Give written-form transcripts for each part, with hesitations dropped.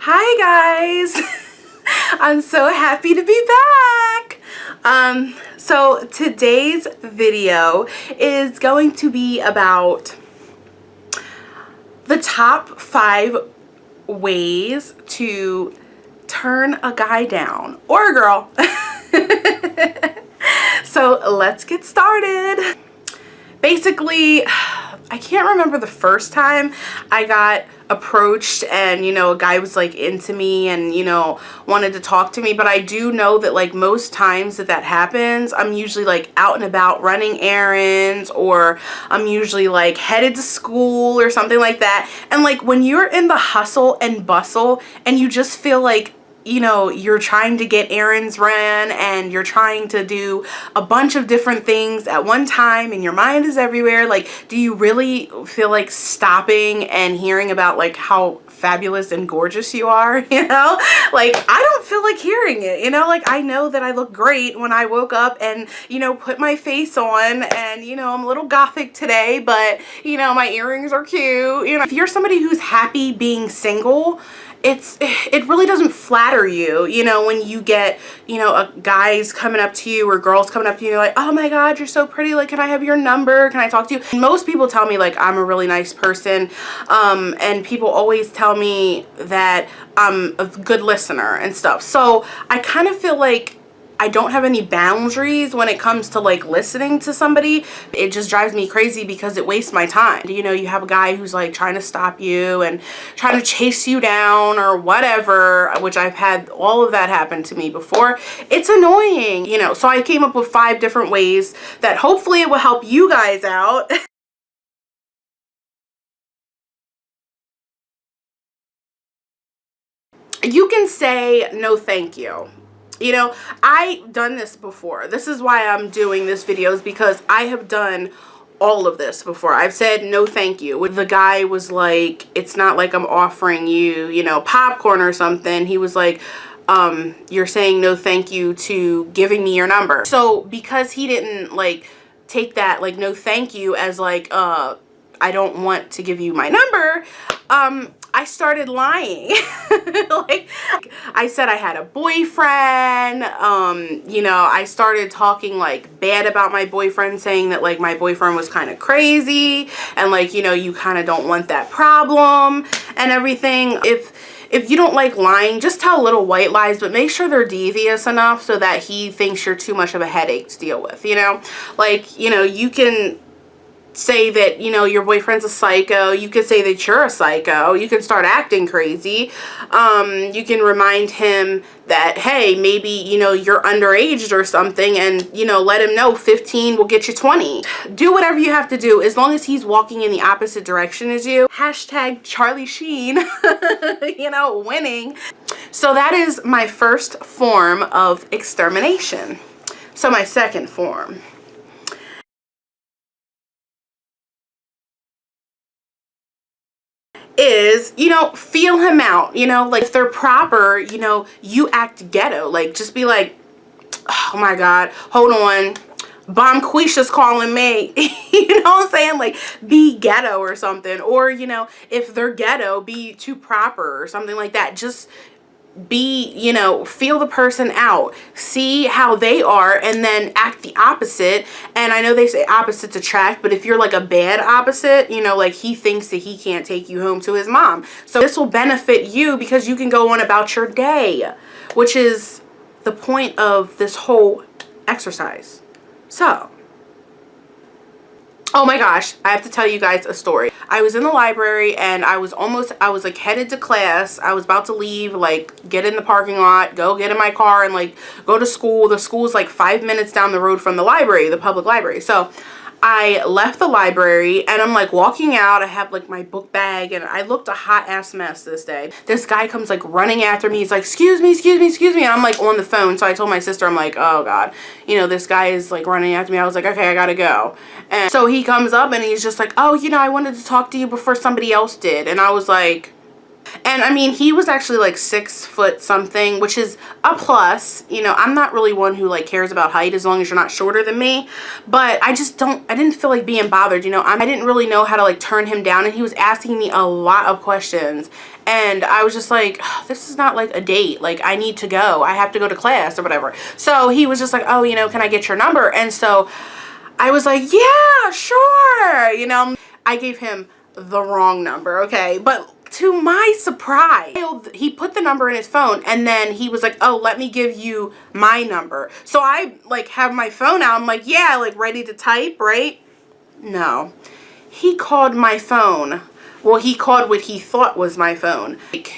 Hi guys! I'm so happy to be back! So today's video is going to be about the top 5 ways to turn a guy down or a girl. So let's get started. Basically, I can't remember the first time I got approached and, a guy was like into me and, wanted to talk to me, but I do know that like most times that happens, I'm usually like out and about running errands, or I'm usually like headed to school or something like that. And like when you're in the hustle and bustle and you just feel like you're trying to get errands ran and you're trying to do a bunch of different things at one time and your mind is everywhere. Like, do you really feel like stopping and hearing about like how fabulous and gorgeous you are? Like, I don't feel like hearing it, like I know that I look great when I woke up and, put my face on and, I'm a little gothic today, but, my earrings are cute. If you're somebody who's happy being single, it really doesn't flatter you, when you get, guys coming up to you or girls coming up to you and you're like, oh my God, you're so pretty. Like, can I have your number? Can I talk to you? And most people tell me like I'm a really nice person. And people always tell me that I'm a good listener and stuff. So I kind of feel like I don't have any boundaries when it comes to like listening to somebody. It just drives me crazy because it wastes my time. You have a guy who's like trying to stop you and trying to chase you down or whatever, which I've had all of that happen to me before. It's annoying, so I came up with 5 different ways that hopefully it will help you guys out. You can say no thank you. I've done this before. This is why I'm doing this video, is because I have done all of this before. I've said no thank you. The guy was like, it's not like I'm offering you, popcorn or something. He was like, you're saying no thank you to giving me your number. So because he didn't like take that like no thank you as like I don't want to give you my number, I started lying. Like, I said I had a boyfriend. I started talking like bad about my boyfriend, saying that like my boyfriend was kind of crazy and like, you kind of don't want that problem and everything. If you don't like lying, just tell little white lies, but make sure they're devious enough so that he thinks you're too much of a headache to deal with, Like, you can say that, your boyfriend's a psycho. You could say that you're a psycho. You can start acting crazy. You can remind him that, hey, maybe, you're underaged or something, and, let him know 15 will get you 20. Do whatever you have to do as long as he's walking in the opposite direction as you. Hashtag Charlie Sheen, winning. So that is my first form of extermination. So my second form is, feel him out, like if they're proper, you act ghetto. Like, just be like, oh my God, hold on, Bomb Quisha's calling me. You know what I'm saying? Like, be ghetto or something. Or, if they're ghetto, be too proper or something like that. Just be, feel the person out, see how they are, and then act the opposite. And I know they say opposites attract, but if you're like a bad opposite, like he thinks that he can't take you home to his mom. So this will benefit you because you can go on about your day, which is the point of this whole exercise. So, oh my gosh, I have to tell you guys a story. I was in the library and I was like headed to class. I was about to leave, like get in the parking lot, go get in my car and like go to school. The school's like 5 minutes down the road from the library, the public library. So I left the library and I'm like walking out. I have like my book bag and I looked a hot ass mess this day. This guy comes like running after me. He's like, excuse me, excuse me, excuse me. And I'm like on the phone. So I told my sister, I'm like, oh God, this guy is like running after me. I was like, okay, I gotta go. And so he comes up and he's just like, oh, I wanted to talk to you before somebody else did. And I was like, And I mean, he was actually like 6 foot something, which is a plus. You know, I'm not really one who like cares about height as long as you're not shorter than me. But I didn't feel like being bothered, you know. I didn't really know how to like turn him down, and he was asking me a lot of questions. And I was just like, oh, this is not like a date. Like, I need to go. I have to go to class or whatever. So he was just like, oh, you know, can I get your number? And so I was like, yeah, sure. You know, I gave him the wrong number, okay? But to my surprise, he put the number in his phone, and then he was like, oh, let me give you my number. So I like have my phone out. I'm like, yeah, like ready to type, right? No, he called my phone. Well, he called what he thought was my phone.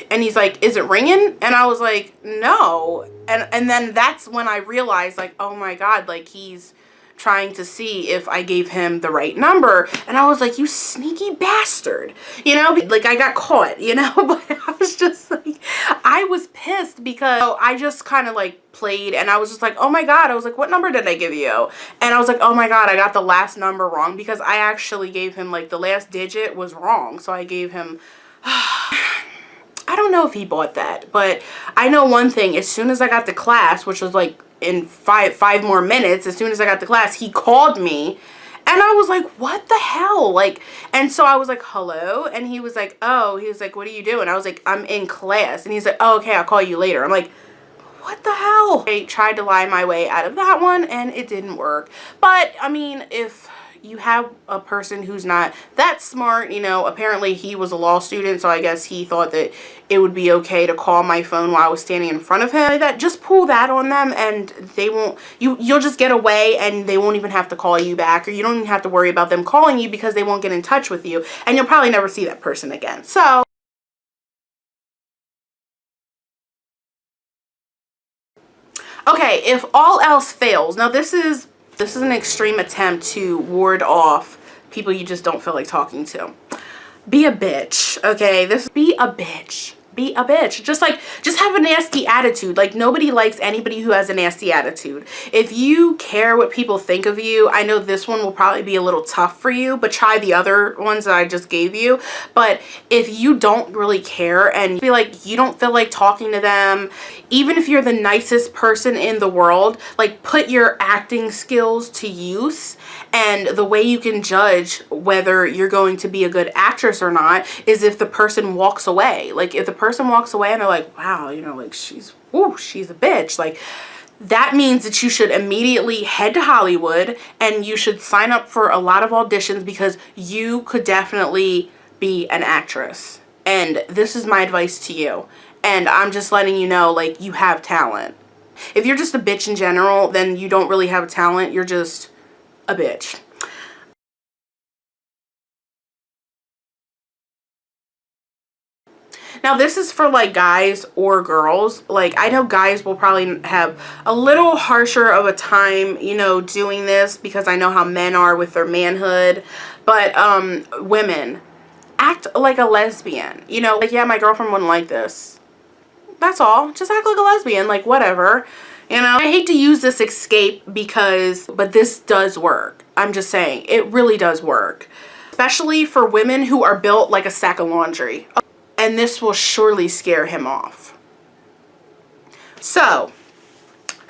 And he's like, is it ringing? And I was like, no. And then that's when I realized, like, oh my God, like he's trying to see if I gave him the right number. And I was like, you sneaky bastard, you know, like I got caught, you know. But I was just like, I was pissed because I just kind of like played, and I was just like, oh my God, I was like, what number did I give you? And I was like, oh my God, I got the last number wrong, because I actually gave him like the last digit was wrong. So I gave him I don't know if he bought that, but I know one thing: as soon as I got to class, which was like in five more minutes, as soon as I got to class, he called me, and I was like, what the hell? Like, and so I was like, hello? And he was like, oh, he was like, what are you doing? I was like, I'm in class. And he's like, oh, okay, I'll call you later. I'm like, what the hell? I tried to lie my way out of that one, and it didn't work. But I mean, if you have a person who's not that smart, you know, apparently he was a law student, so I guess he thought that it would be okay to call my phone while I was standing in front of him. Like that, just pull that on them, and they won't, you'll just get away, and they won't even have to call you back, or you don't even have to worry about them calling you, because they won't get in touch with you, and you'll probably never see that person again. So okay, if all else fails, now this is an extreme attempt to ward off people you just don't feel like talking to. Be a bitch, okay? Be a bitch. Be a bitch. Just have a nasty attitude. Like, nobody likes anybody who has a nasty attitude. If you care what people think of you, I know this one will probably be a little tough for you, but try the other ones that I just gave you. But if you don't really care and feel like you don't feel like talking to them, even if you're the nicest person in the world, like, put your acting skills to use. And the way you can judge whether you're going to be a good actress or not is if the person walks away. Like, if the person walks away and they're like, wow, you know, like, she's a bitch, like, that means that you should immediately head to Hollywood, and you should sign up for a lot of auditions, because you could definitely be an actress. And this is my advice to you. And I'm just letting you know, like, you have talent. If you're just a bitch in general, then you don't really have talent. You're just a bitch. Now, this is for like guys or girls. Like, I know guys will probably have a little harsher of a time, you know, doing this, because I know how men are with their manhood. But women, act like a lesbian. You know, like, yeah, my girlfriend wouldn't like this. That's all. Just act like a lesbian, like, whatever. You know, I hate to use this escape but this does work. I'm just saying, it really does work. Especially for women who are built like a sack of laundry. And this will surely scare him off. So,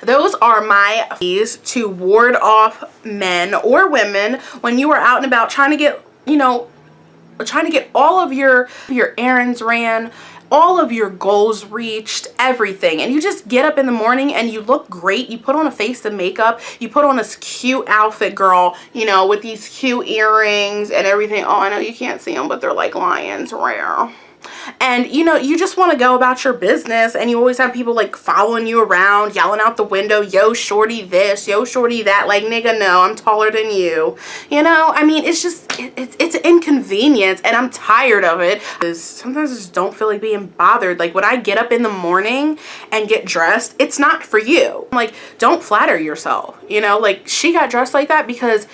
those are my ways to ward off men or women when you are out and about trying to get, you know, trying to get all of your errands ran, all of your goals reached, everything. And you just get up in the morning and you look great. You put on a face of makeup. You put on this cute outfit, girl, you know, with these cute earrings and everything. Oh, I know you can't see them, but they're like lions rare. And, you know, you just want to go about your business, and you always have people like following you around, yelling out the window, yo, shorty this, yo, shorty that. Like, nigga, no, I'm taller than you. You know, I mean, it's just, it's inconvenience, and I'm tired of it. Sometimes I just don't feel like being bothered. Like, when I get up in the morning and get dressed, it's not for you. Like, don't flatter yourself. You know, like, she got dressed like that because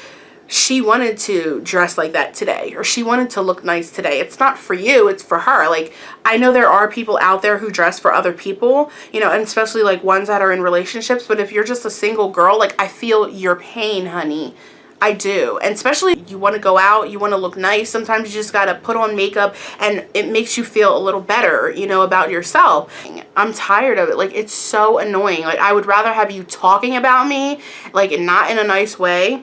she wanted to dress like that today, or she wanted to look nice today. It's not for you, it's for her. Like, I know there are people out there who dress for other people, you know, and especially like ones that are in relationships. But if you're just a single girl, like, I feel your pain, honey. I do. And especially you want to go out, you want to look nice. Sometimes you just got to put on makeup and it makes you feel a little better, you know, about yourself. I'm tired of it. Like, it's so annoying. Like, I would rather have you talking about me, like, not in a nice way.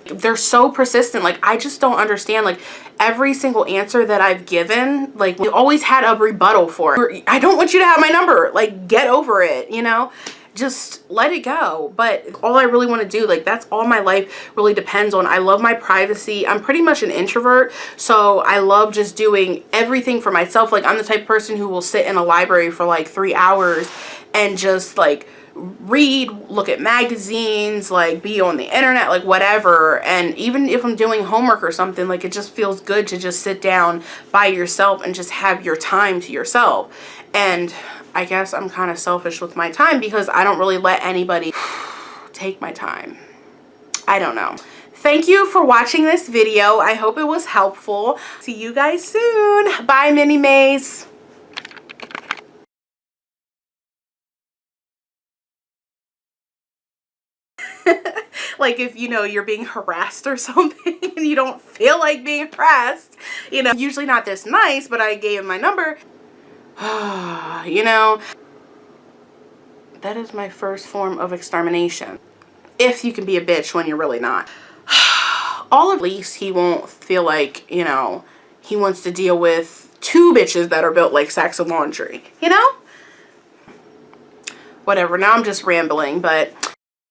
They're so persistent. Like, I just don't understand. Like, every single answer that I've given, like, we always had a rebuttal for it. I don't want you to have my number. Like, get over it, you know? Just let it go. But all I really want to do, like, that's all my life really depends on. I love my privacy. I'm pretty much an introvert, so I love just doing everything for myself. Like, I'm the type of person who will sit in a library for like 3 hours and just like read, look at magazines, like be on the internet, like whatever. And even if I'm doing homework or something, like, it just feels good to just sit down by yourself and just have your time to yourself. And I guess I'm kind of selfish with my time because I don't really let anybody take my time. I don't know. Thank you for watching this video. I hope it was helpful. See you guys soon. Bye, Mini Mays. Like, if, you know, you're being harassed or something and you don't feel like being harassed, you know, usually not this nice, but I gave him my number. You know, that is my first form of extermination. If you can be a bitch when you're really not. At least he won't feel like, you know, he wants to deal with 2 bitches that are built like sacks of laundry, you know? Whatever, now I'm just rambling, but